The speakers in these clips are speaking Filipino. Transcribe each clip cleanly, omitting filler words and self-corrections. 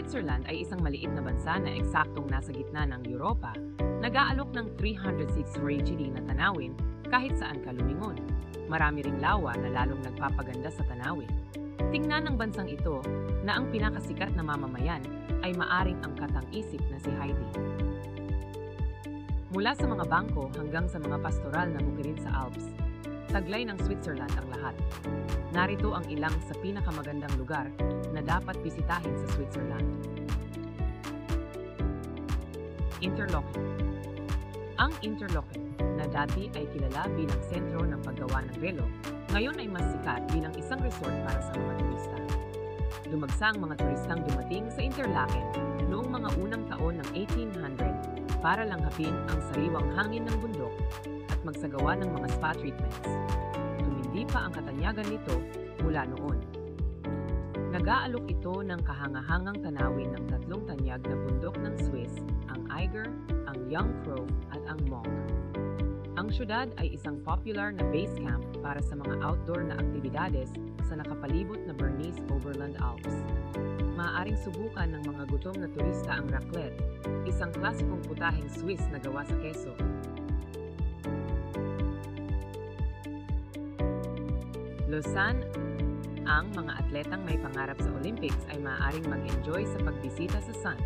Switzerland ay isang maliit na bansa na eksaktong nasa gitna ng Europa, nag-aalok ng 306 tragedy na tanawin kahit saan ka lumingon. Marami ring lawa na lalong nagpapaganda sa tanawin. Tingnan ng bansang ito na ang pinakasikat na mamamayan ay maaring ang katang-isip na si Heidi. Mula sa mga bangko hanggang sa mga pastoral na bukirin sa Alps, taglay ng Switzerland ang lahat. Narito ang ilang sa pinakamagandang lugar na dapat bisitahin sa Switzerland. Interlaken. Ang Interlaken, na dati ay kilala bilang sentro ng paggawa ng relo, ngayon ay mas sikat bilang isang resort para sa mga turista. Dumagsa ang mga turistang dumating sa Interlaken noong mga unang taon ng 1800 para langhapin ang sariwang hangin ng bundok at magsagawa ng mga spa treatments. Tumindi pa ang katanyagan nito mula noon. Nag-aalok ito ng kahangahangang tanawin ng tatlong tanyag na bundok ng Swiss, ang Eiger, ang Jungfrau at ang Monk. Ang syudad ay isang popular na base camp para sa mga outdoor na aktibidades sa nakapalibot na Bernese Oberland Alps. Maaaring subukan ng mga gutom na turista ang raclette, isang klasikong putaheng Swiss na gawa sa keso. Lausanne. Ang mga atletang may pangarap sa Olympics ay maaaring mag-enjoy sa pagbisita sa Sun,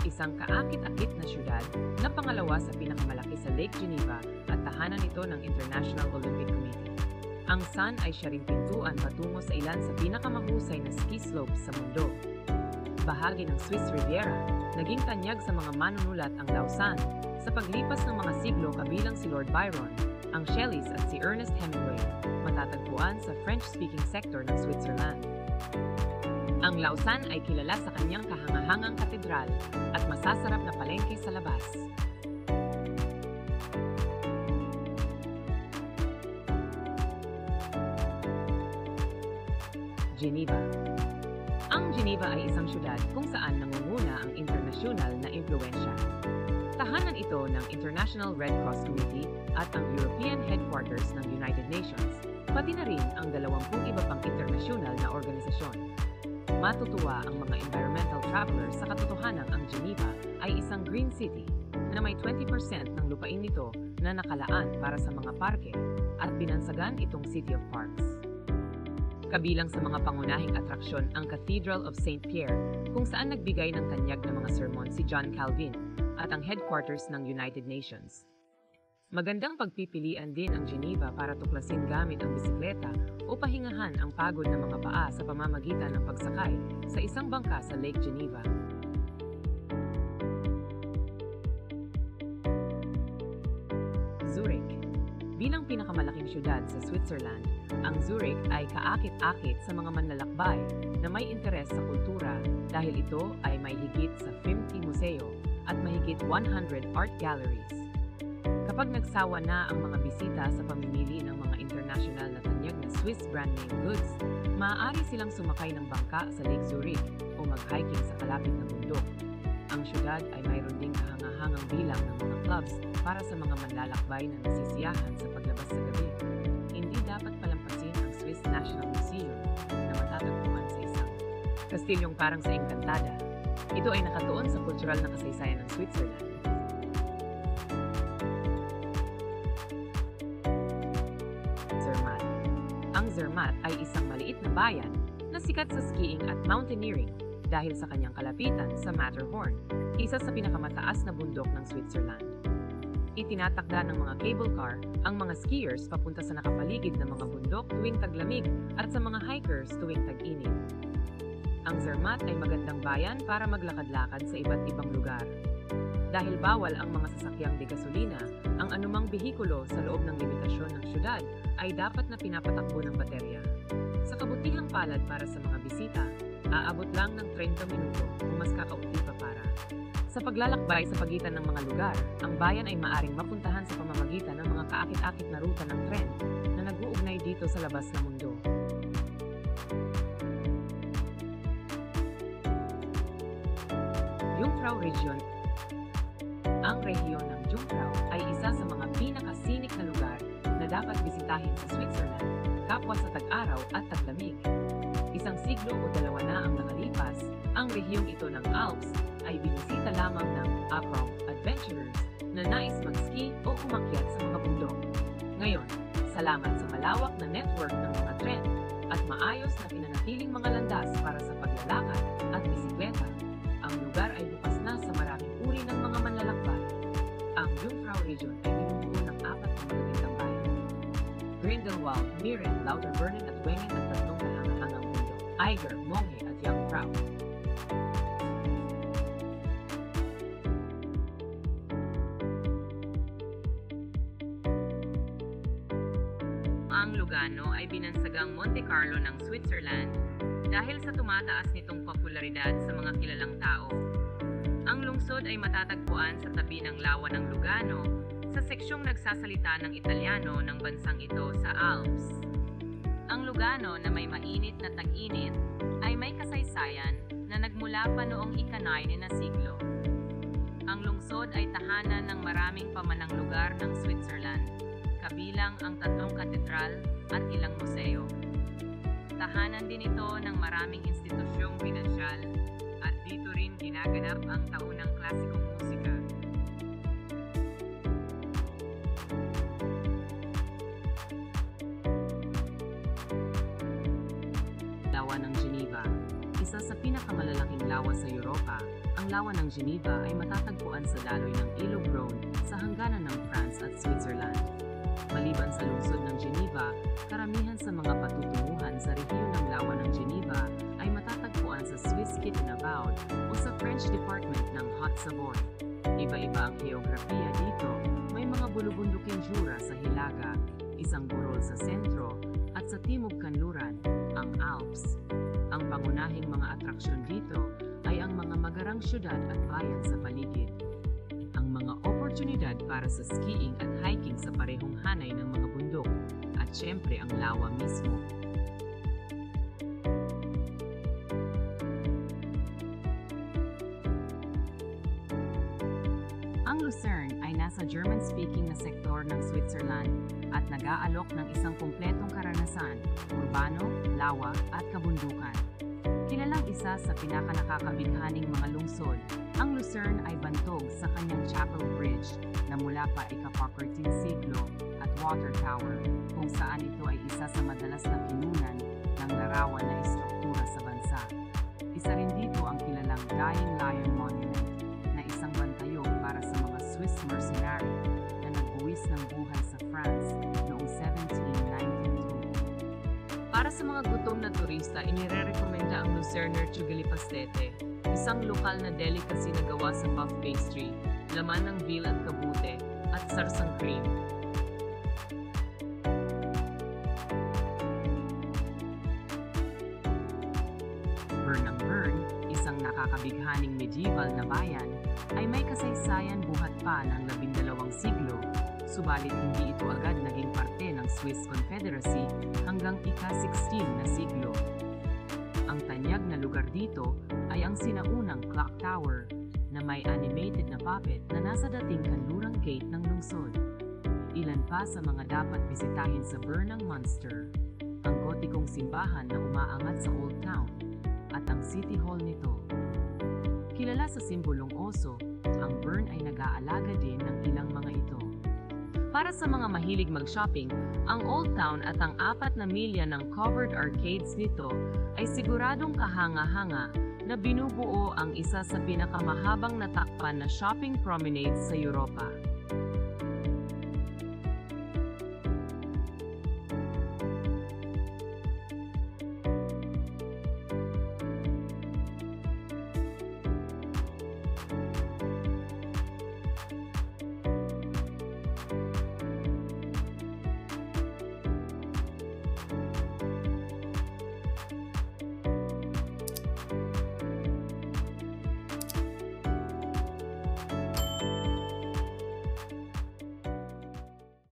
isang kaakit-akit na syudad na pangalawa sa pinakamalaki sa Lake Geneva at tahanan nito ng International Olympic Committee. Ang Sun ay siya ring pintuan patungo sa ilan sa pinakamahusay na ski slopes sa mundo. Bahagi ng Swiss Riviera, naging tanyag sa mga manunulat ang Lausanne sa paglipas ng mga siglo kabilang si Lord Byron, ang Shelleys at si Ernest Hemingway, matatagpuan sa French-speaking sector ng Switzerland. Ang Lausanne ay kilala sa kanyang kahangahangang katedral at masasarap na palengke sa labas. Geneva. Ang Geneva ay isang syudad kung saan nangunguna ang internasyonal na impluwensya. Tahanan ito ng International Red Cross Committee at ang European Headquarters ng United Nations, pati na rin ang 20 iba pang internasyonal na organisasyon. Matutuwa ang mga environmental travelers sa katotohanang ang Geneva ay isang green city na may 20% ng lupain nito na nakalaan para sa mga parke at binansagan itong City of Parks. Kabilang sa mga pangunahing atraksyon ang Cathedral of St. Pierre, kung saan nagbigay ng tanyag na mga sermon si John Calvin, at ang headquarters ng United Nations. Magandang pagpipilian din ang Geneva para tuklasin gamit ang bisikleta o pahingahan ang pagod ng mga paa sa pamamagitan ng pagsakay sa isang bangka sa Lake Geneva. Zurich. Bilang pinakamalaking syudad sa Switzerland, ang Zurich ay kaakit-akit sa mga manlalakbay na may interes sa kultura dahil ito ay may higit sa 50 museo at mahigit 100 art galleries. Kapag nagsawa na ang mga bisita sa pamimili ng mga international na tanyag na Swiss brand name goods, maaari silang sumakay ng bangka sa Lake Zurich o mag-hiking sa kalapit na bundok. Ang syudad ay mayroon ding kahangahangang bilang ng mga clubs para sa mga manlalakbay na nasisiyahan sa paglabas sa gabi. Hindi dapat palampasin ang Swiss National Museum na matatagpuan sa isang kastilyong parang sa Encantada. Ito ay nakatuon sa kultural na kasaysayan ng Switzerland. Zermatt. Ang Zermatt ay isang maliit na bayan na sikat sa skiing at mountaineering dahil sa kanyang kalapitan sa Matterhorn, isa sa pinakamataas na bundok ng Switzerland. Itinatakda ng mga cable car ang mga skiers papunta sa nakapaligid na mga bundok tuwing taglamig at sa mga hikers tuwing tag-init. Ang Zermatt ay magandang bayan para maglakad-lakad sa iba't ibang lugar. Dahil bawal ang mga sasakyang de gasolina, ang anumang behikulo sa loob ng limitasyon ng syudad ay dapat na pinapatakbo ng baterya. Sa kabutihang palad para sa mga bisita, aabot lang ng 30 minuto o mas kakaunti pa para. Sa paglalakbay sa pagitan ng mga lugar, ang bayan ay maaring mapuntahan sa pamamagitan ng mga kaakit-akit na ruta ng tren na nag-uugnay dito sa labas ng mundo. Jungfrau Region. Ang rehiyon ng Jungfrau ay isa sa mga pinakasinik na lugar na dapat bisitahin sa Switzerland, kapwa sa tag-araw at taglamig. isang siglo o dalawa na ang nakalipas, ang rehiyong ito ng Alps ay binisita lamang ng upper adventurers na nais mag-ski o umakyat sa mga bundok. Ngayon, salamat sa malawak na network ng mga tren at maayos na pinanatiling mga landas para sa paglalakad at bisikleta, ang lugar ay bukas na sa maraming uri ng mga manlalakbay. Ang Jungfrau Region ay binubuo ng 4 na magagandang bayan: Grindelwald, Miren, Lauterbrunnen at Wengen at 3 kahangahangang bundok: Eiger, Monge at Jungfrau. Ang Lugano ay binansagang Monte Carlo ng Switzerland dahil sa tumataas nitong popularidad sa mga kilalang tao. Ang lungsod ay matatagpuan sa tabi ng lawa ng Lugano sa seksyong nagsasalita ng Italyano ng bansang ito sa Alps. Ang Lugano na may mainit na tag-init ay may kasaysayan na nagmula pa noong ika-9 na siglo. Ang lungsod ay tahanan ng maraming pamanang lugar ng Switzerland, kabilang ang 3 katedral at ilang museo. Tahanan din ito ng maraming institusyong pinansyal at dito rin ginaganap ang taunang klasikong musika. Lawa ng Geneva. Isa sa pinakamalalaking lawa sa Europa, ang lawa ng Geneva ay matatagpuan sa daloy ng Ilog Rhône sa hangganan ng France at Switzerland. Maliban sa lungsod ng Geneva, karamihan sa mga patutunguhan sa rehiyon ng lawa ng Geneva ay matatagpuan sa Swiss Kitainavaud o sa French Department ng Haute-Savoie. Iba-iba ang geografiya dito, may mga bulubunduking Jura sa hilaga, isang burol sa sentro, at sa timog kanluran, ang Alps. Ang pangunahing mga atraksyon dito ay ang mga magarang syudad at bayan sa paligid. Ang mga oportunidad para sa skiing at hiking sa parehong hanay ng mga bundok, at syempre ang lawa mismo. Ang Lucerne ay nasa German-speaking na sektor ng Switzerland at nag-aalok ng isang kumpletong karanasan, urbano, lawa at kabundukan. Kilalang isa sa pinakanakakabighaning mga lungsod, ang Lucerne ay bantog sa kanyang Chapel Bridge na mula pa ika-14 siglo at Water Tower, kung saan ito ay isa sa madalas na pinunan ng larawan na istruktura sa bansa. Isa rin dito ang kilalang Dying Lion Monument na isang bantayog para sa mga Swiss mercenary na nagbuwis ng buhay sa France noong 1792. Para sa mga gutom na turista, inirerekomenda ang Lucerner Tsugelipastete, isang lokal na delicacy na gawa sa puff pastry, laman ng veal at kabute, at sarsang cream. Bern ng Bern, isang nakakabighaning medieval na bayan, ay may kasaysayan buhat pa ng 12 siglo, subalit hindi ito agad naging parte ng Swiss Confederacy hanggang ika-16 na siglo. Ang tanyag na lugar dito ay ang sinaunang clock tower na may animated na puppet na nasa dating kanlurang gate ng lungsod. Ilan pa sa mga dapat bisitahin sa Bern ng Munster, ang gotikong simbahan na umaangat sa Old Town, at ang City Hall nito. Kilala sa simbolong oso, ang Bern ay nag-aalaga din ng ilang mga ito. Para sa mga mahilig mag-shopping, ang Old Town at ang 4 na milya ng covered arcades nito ay siguradong kahanga-hanga na binubuo ang isa sa pinakamahabang natakpan na shopping promenades sa Europa.